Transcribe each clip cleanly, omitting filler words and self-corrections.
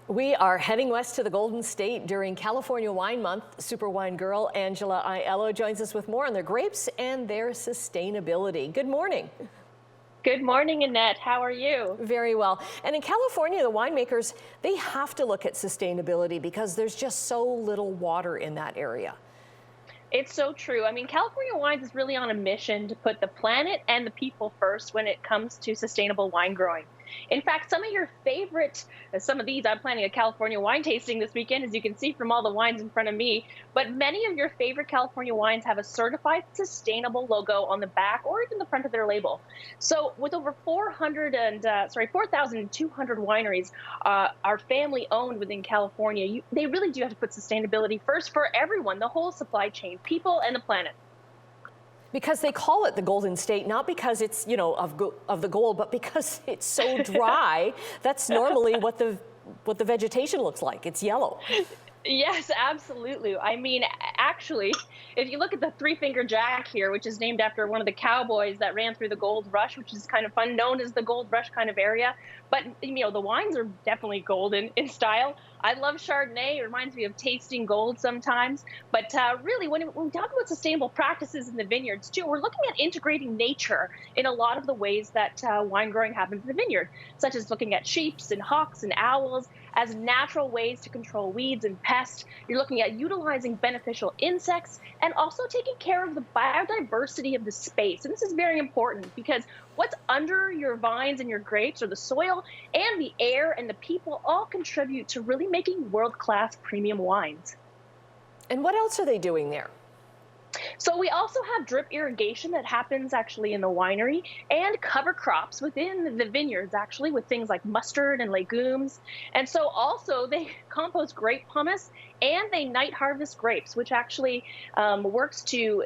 We are heading west to the Golden State during California Wine Month. Super wine girl Angela Aiello joins us with more on their grapes and their sustainability. Good morning. Good morning, Annette. How are you? Very well. And in California, the winemakers, they have to look at sustainability because there's just so little water in that area. It's so true. I mean, California Wines is really on a mission to put the planet and the people first when it comes to sustainable wine growing. In fact, some of these, I'm planning a California wine tasting this weekend, as you can see from all the wines in front of me. But many of your favorite California wines have a certified sustainable logo on the back or even the front of their label. So with over 4,200 wineries are family owned within California, they really do have to put sustainability first for everyone, the whole supply chain, people and the planet. Because they call it the Golden State, not because it's, of the gold, but because it's so dry. That's normally what the vegetation looks like. It's yellow. Yes, absolutely. I mean, actually, if you look at the Three-Finger Jack here, which is named after one of the cowboys that ran through the gold rush, which is kind of fun, known as the gold rush kind of area. But, the wines are definitely golden in style. I love Chardonnay. It reminds me of tasting gold sometimes. But really, when we talk about sustainable practices in the vineyards, too, we're looking at integrating nature in a lot of the ways that wine growing happens in the vineyard, such as looking at sheeps and hawks and owls as natural ways to control weeds and pests. You're looking at utilizing beneficial insects and also taking care of the biodiversity of the space. And this is very important because what's under your vines and your grapes, or the soil and the air and the people, all contribute to really making world-class premium wines. And what else are they doing there? So we also have drip irrigation that happens actually in the winery, and cover crops within the vineyards actually, with things like mustard and legumes. And so also they compost grape pumice and they night harvest grapes, which actually works to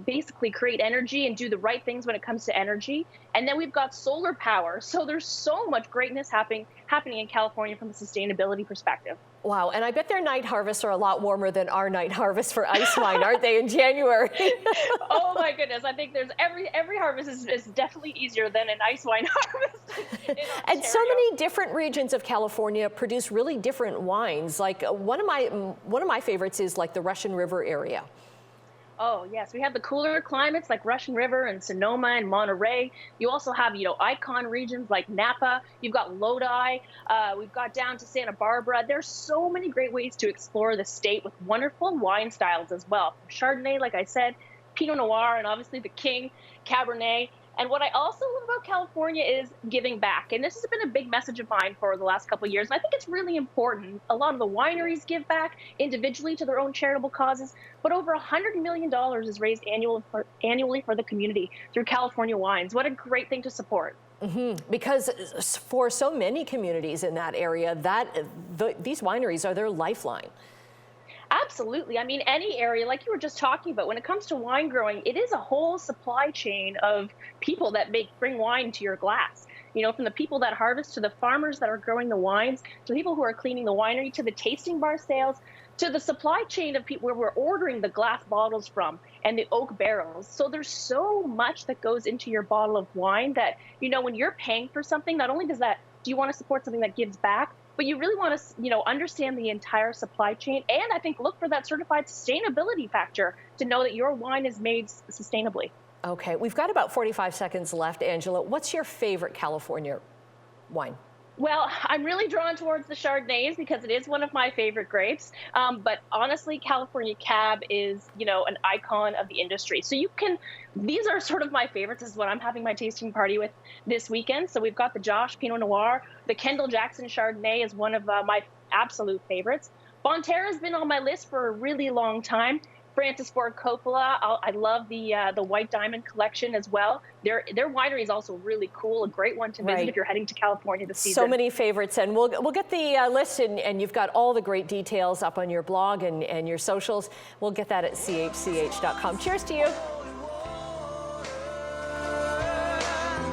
basically create energy and do the right things when it comes to energy. And then we've got solar power. So there's so much greatness happening in California from a sustainability perspective. Wow, and I bet their night harvests are a lot warmer than our night harvests for ice wine, aren't they, in January? Oh my goodness, I think there's every harvest is definitely easier than an ice wine harvest in Ontario. And so many different regions of California produce really different wines. Like one of my favorites is like the Russian River area. Oh, yes. We have the cooler climates like Russian River and Sonoma and Monterey. You also have, icon regions like Napa. You've got Lodi. We've got down to Santa Barbara. There's so many great ways to explore the state with wonderful wine styles as well. Chardonnay, like I said, Pinot Noir, and obviously the king, Cabernet. And what I also love about California is giving back. And this has been a big message of mine for the last couple of years. And I think it's really important. A lot of the wineries give back individually to their own charitable causes, but over $100 million is raised annually for the community through California Wines. What a great thing to support. Because for so many communities in that area, these wineries are their lifeline. Absolutely. I mean, any area, like you were just talking about, when it comes to wine growing, it is a whole supply chain of people that bring wine to your glass. From the people that harvest to the farmers that are growing the wines, to people who are cleaning the winery, to the tasting bar sales, to the supply chain of people where we're ordering the glass bottles from and the oak barrels. So there's so much that goes into your bottle of wine that, when you're paying for something, not only do you want to support something that gives back, but you really want to, understand the entire supply chain, and I think look for that certified sustainability factor to know that your wine is made sustainably. Okay, we've got about 45 seconds left, Angela. What's your favorite California wine? Well, I'm really drawn towards the Chardonnays because it is one of my favorite grapes. But honestly, California Cab is, an icon of the industry. So these are sort of my favorites. This is what I'm having my tasting party with this weekend. So we've got the Josh Pinot Noir. The Kendall Jackson Chardonnay is one of my absolute favorites. Bonterra has been on my list for a really long time. Francis Ford Coppola. I love the White Diamond collection as well. Their winery is also really cool, a great one to visit if you're heading to California this season. So many favorites, and we'll get the list, and you've got all the great details up on your blog and your socials. We'll get that at chch.com. Cheers to you.